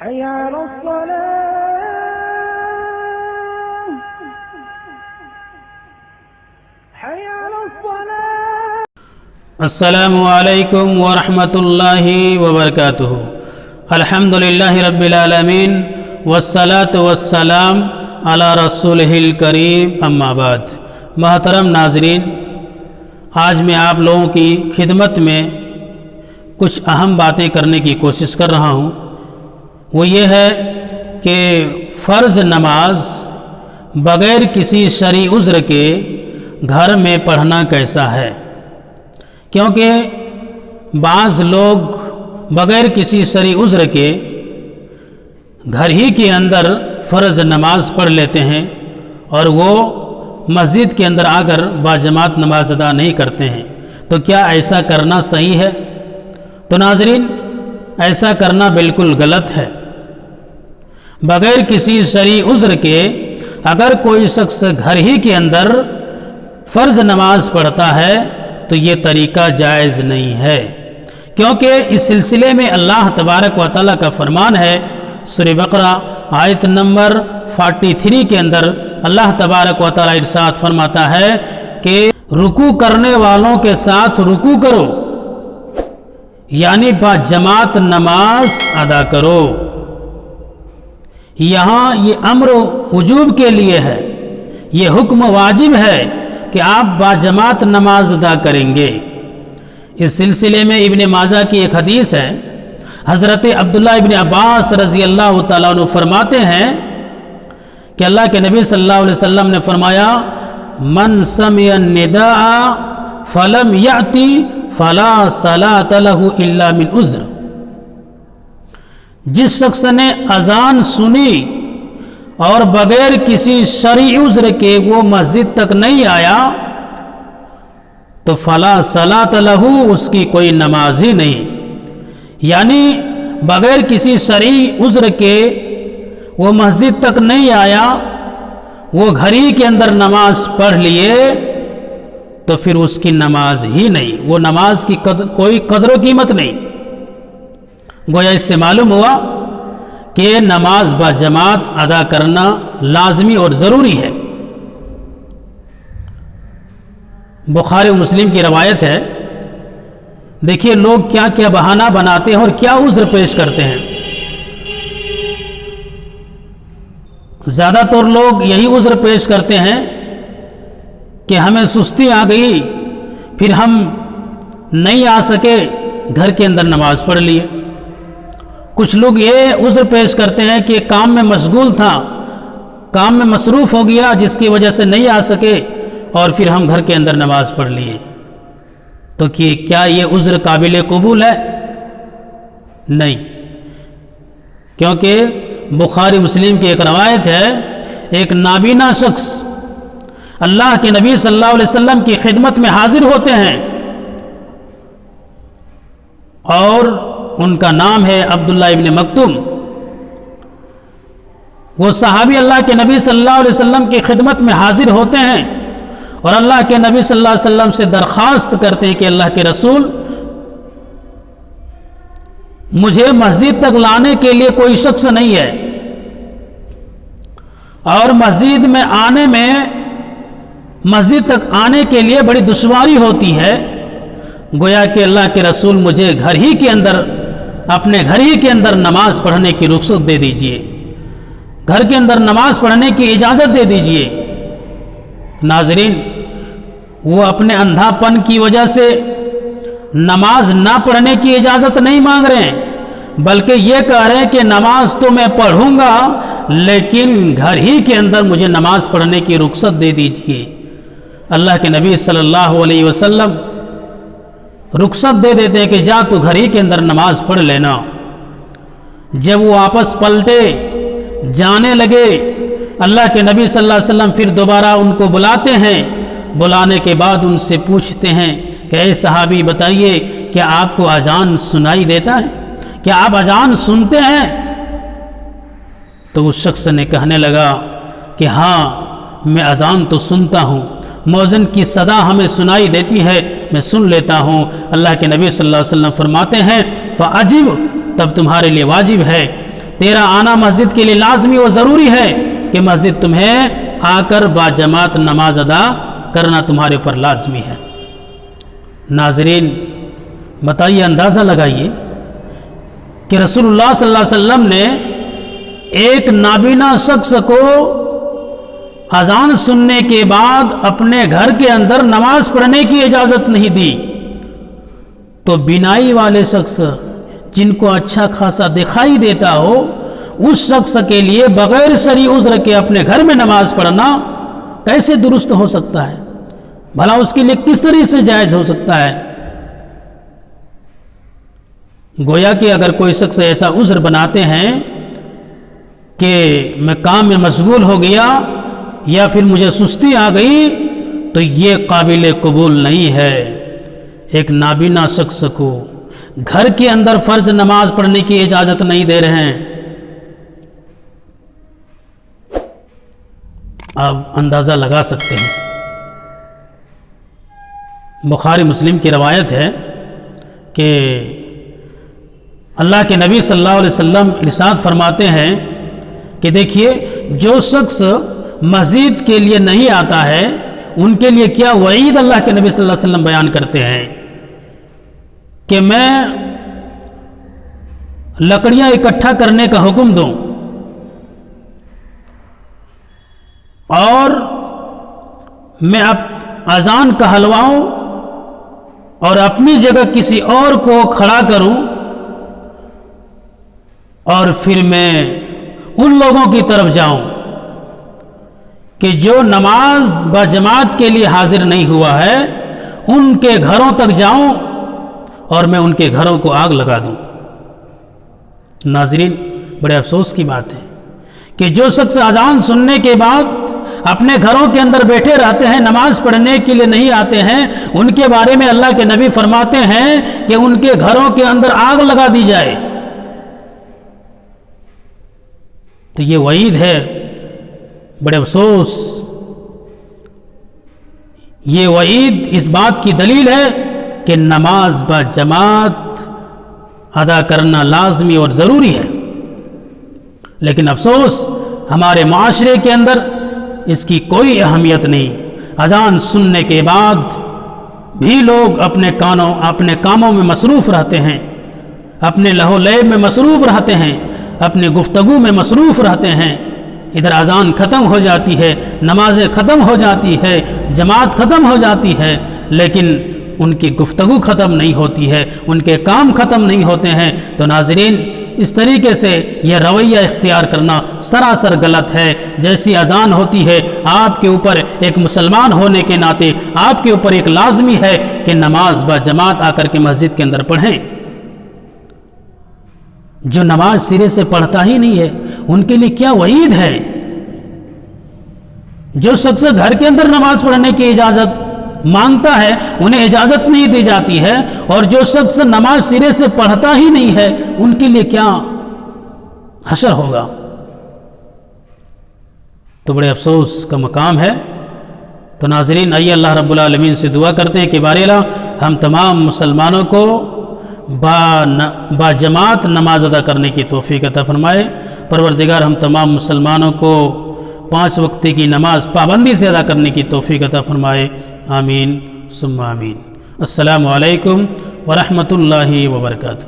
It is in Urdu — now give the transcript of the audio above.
حي على الصلاة حي على الصلاة السلام علیکم ورحمۃ اللہ وبرکاتہ۔ الحمد للہ رب العالمین والصلاة والسلام علی رسولہ الکریم، اما بعد۔ محترم ناظرین، آج میں آپ لوگوں کی خدمت میں کچھ اہم باتیں کرنے کی کوشش کر رہا ہوں۔ وہ یہ ہے کہ فرض نماز بغیر کسی شرعی عذر کے گھر میں پڑھنا کیسا ہے، کیونکہ بعض لوگ بغیر کسی شرعی عذر کے گھر ہی کے اندر فرض نماز پڑھ لیتے ہیں اور وہ مسجد کے اندر آ کر باجماعت نماز ادا نہیں کرتے ہیں۔ تو کیا ایسا کرنا صحیح ہے؟ تو ناظرین، ایسا کرنا بالکل غلط ہے۔ بغیر کسی شرعی عذر کے اگر کوئی شخص گھر ہی کے اندر فرض نماز پڑھتا ہے تو یہ طریقہ جائز نہیں ہے، کیونکہ اس سلسلے میں اللہ تبارک و تعالیٰ کا فرمان ہے۔ سورہ بقرہ آیت نمبر 43 کے اندر اللہ تبارک و تعالیٰ ارشاد فرماتا ہے کہ رکوع کرنے والوں کے ساتھ رکوع کرو، یعنی با جماعت نماز ادا کرو۔ یہاں یہ امر وجوب کے لیے ہے، یہ حکم واجب ہے کہ آپ با جماعت نماز ادا کریں گے۔ اس سلسلے میں ابن ماجہ کی ایک حدیث ہے، حضرت عبداللہ ابن عباس رضی اللہ تعالیٰ عنہ فرماتے ہیں کہ اللہ کے نبی صلی اللہ علیہ وسلم نے فرمایا، من سمع النداء فلم یأتی فلا صلاۃ لہ الا من عذر۔ جس شخص نے اذان سنی اور بغیر کسی شرعی عذر کے وہ مسجد تک نہیں آیا تو فلا صلاۃ لہ، اس کی کوئی نماز ہی نہیں۔ یعنی بغیر کسی شرعی عذر کے وہ مسجد تک نہیں آیا، وہ گھر ہی کے اندر نماز پڑھ لیے تو پھر اس کی نماز ہی نہیں، وہ نماز کی کوئی قدر و قیمت نہیں۔ گویا اس سے معلوم ہوا کہ نماز با جماعت ادا کرنا لازمی اور ضروری ہے۔ بخاری و مسلم کی روایت ہے، دیکھیے لوگ کیا کیا بہانہ بناتے ہیں اور کیا عذر پیش کرتے ہیں۔ زیادہ تر لوگ یہی عذر پیش کرتے ہیں کہ ہمیں سستی آ گئی، پھر ہم نہیں آ سکے، گھر کے اندر نماز پڑھ لیے۔ کچھ لوگ یہ عذر پیش کرتے ہیں کہ کام میں مشغول تھا، کام میں مصروف ہو گیا جس کی وجہ سے نہیں آ سکے اور پھر ہم گھر کے اندر نماز پڑھ لیے۔ تو کیا یہ عذر قابل قبول ہے؟ نہیں، کیونکہ بخاری مسلم کی ایک روایت ہے، ایک نابینا شخص اللہ کے نبی صلی اللہ علیہ وسلم کی خدمت میں حاضر ہوتے ہیں اور ان کا نام ہے عبداللہ ابن مکتوم۔ وہ صحابی اللہ کے نبی صلی اللہ علیہ وسلم کی خدمت میں حاضر ہوتے ہیں اور اللہ کے نبی صلی اللہ علیہ وسلم سے درخواست کرتے ہیں کہ اللہ کے رسول، مجھے مسجد تک لانے کے لیے کوئی شخص نہیں ہے اور مسجد تک آنے کے لیے بڑی دشواری ہوتی ہے۔ گویا کہ اللہ کے رسول مجھے اپنے گھر ہی کے اندر نماز پڑھنے کی رخصت دے دیجئے، گھر کے اندر نماز پڑھنے کی اجازت دے دیجئے۔ ناظرین، وہ اپنے اندھا پن کی وجہ سے نماز نہ پڑھنے کی اجازت نہیں مانگ رہے ہیں، بلکہ یہ کہہ رہے ہیں کہ نماز تو میں پڑھوں گا لیکن گھر ہی کے اندر مجھے نماز پڑھنے کی رخصت دے دیجئے۔ اللہ کے نبی صلی اللہ علیہ وسلم رخصت دے دیتے ہیں کہ جا تو گھر ہی کے اندر نماز پڑھ لینا۔ جب وہ واپس پلٹے جانے لگے، اللہ کے نبی صلی اللہ علیہ وسلم پھر دوبارہ ان کو بلاتے ہیں، بلانے کے بعد ان سے پوچھتے ہیں کہ اے صحابی بتائیے، کیا آپ کو اذان سنائی دیتا ہے؟ کیا آپ اذان سنتے ہیں؟ تو اس شخص نے کہنے لگا کہ ہاں، میں اذان تو سنتا ہوں، مؤذن کی صدا ہمیں سنائی دیتی ہے، میں سن لیتا ہوں۔ اللہ کے نبی صلی اللہ علیہ وسلم فرماتے ہیں فَأَجِبْ، تب تمہارے لیے واجب ہے تیرا آنا مسجد کے لیے لازمی و ضروری ہے کہ مسجد تمہیں آ کر باجماعت نماز ادا کرنا تمہارے اوپر لازمی ہے۔ ناظرین بتائیے، اندازہ لگائیے کہ رسول اللہ صلی اللہ علیہ وسلم نے ایک نابینا شخص کو اذان سننے کے بعد اپنے گھر کے اندر نماز پڑھنے کی اجازت نہیں دی، تو بینائی والے شخص جن کو اچھا خاصا دکھائی دیتا ہو، اس شخص کے لیے بغیر شرعی عذر کے اپنے گھر میں نماز پڑھنا کیسے درست ہو سکتا ہے؟ بھلا اس کے لیے کس طرح سے جائز ہو سکتا ہے؟ گویا کہ اگر کوئی شخص ایسا عذر بناتے ہیں کہ میں کام میں مشغول ہو گیا یا پھر مجھے سستی آ گئی، تو یہ قابل قبول نہیں ہے۔ ایک نابینا شخص کو گھر کے اندر فرض نماز پڑھنے کی اجازت نہیں دے رہے ہیں۔ آپ اندازہ لگا سکتے ہیں، بخاری مسلم کی روایت ہے کہ اللہ کے نبی صلی اللہ علیہ وسلم ارشاد فرماتے ہیں کہ دیکھیے، جو شخص مسجد کے لیے نہیں آتا ہے ان کے لیے کیا وعید اللہ کے نبی صلی اللہ علیہ وسلم بیان کرتے ہیں کہ میں لکڑیاں اکٹھا کرنے کا حکم دوں اور میں اب اذان کہلواؤں اور اپنی جگہ کسی اور کو کھڑا کروں، اور پھر میں ان لوگوں کی طرف جاؤں کہ جو نماز باجماعت کے لیے حاضر نہیں ہوا ہے، ان کے گھروں تک جاؤں اور میں ان کے گھروں کو آگ لگا دوں۔ ناظرین، بڑے افسوس کی بات ہے کہ جو شخص اذان سننے کے بعد اپنے گھروں کے اندر بیٹھے رہتے ہیں، نماز پڑھنے کے لیے نہیں آتے ہیں، ان کے بارے میں اللہ کے نبی فرماتے ہیں کہ ان کے گھروں کے اندر آگ لگا دی جائے۔ تو یہ وعید ہے، بڑے افسوس، یہ وعید اس بات کی دلیل ہے کہ نماز با جماعت ادا کرنا لازمی اور ضروری ہے، لیکن افسوس ہمارے معاشرے کے اندر اس کی کوئی اہمیت نہیں۔ اذان سننے کے بعد بھی لوگ اپنے کاموں میں مصروف رہتے ہیں، اپنے لہو لیب میں مصروف رہتے ہیں، اپنے گفتگو میں مصروف رہتے ہیں۔ ادھر اذان ختم ہو جاتی ہے، نمازیں ختم ہو جاتی ہے، جماعت ختم ہو جاتی ہے، لیکن ان کی گفتگو ختم نہیں ہوتی ہے، ان کے کام ختم نہیں ہوتے ہیں۔ تو ناظرین، اس طریقے سے یہ رویہ اختیار کرنا سراسر غلط ہے۔ جیسی اذان ہوتی ہے، آپ کے اوپر ایک مسلمان ہونے کے ناطے آپ کے اوپر ایک لازمی ہے کہ نماز با جماعت آ کر کے مسجد کے اندر پڑھیں۔ جو نماز سرے سے پڑھتا ہی نہیں ہے، ان کے لیے کیا وعید ہے۔ جو شخص گھر کے اندر نماز پڑھنے کی اجازت مانگتا ہے، انہیں اجازت نہیں دی جاتی ہے، اور جو شخص نماز سرے سے پڑھتا ہی نہیں ہے، ان کے لیے کیا حشر ہوگا۔ تو بڑے افسوس کا مقام ہے۔ تو ناظرین، آئیے اللہ رب العالمین سے دعا کرتے ہیں کہ بارے اللہ ہم تمام مسلمانوں کو با جماعت نماز ادا کرنے کی توفیق عطا فرمائے۔ پروردگار ہم تمام مسلمانوں کو 5 وقت کی نماز پابندی سے ادا کرنے کی توفیق عطا فرمائے۔ آمین ثم آمین۔ السلام علیکم ورحمۃ اللہ وبرکاتہ۔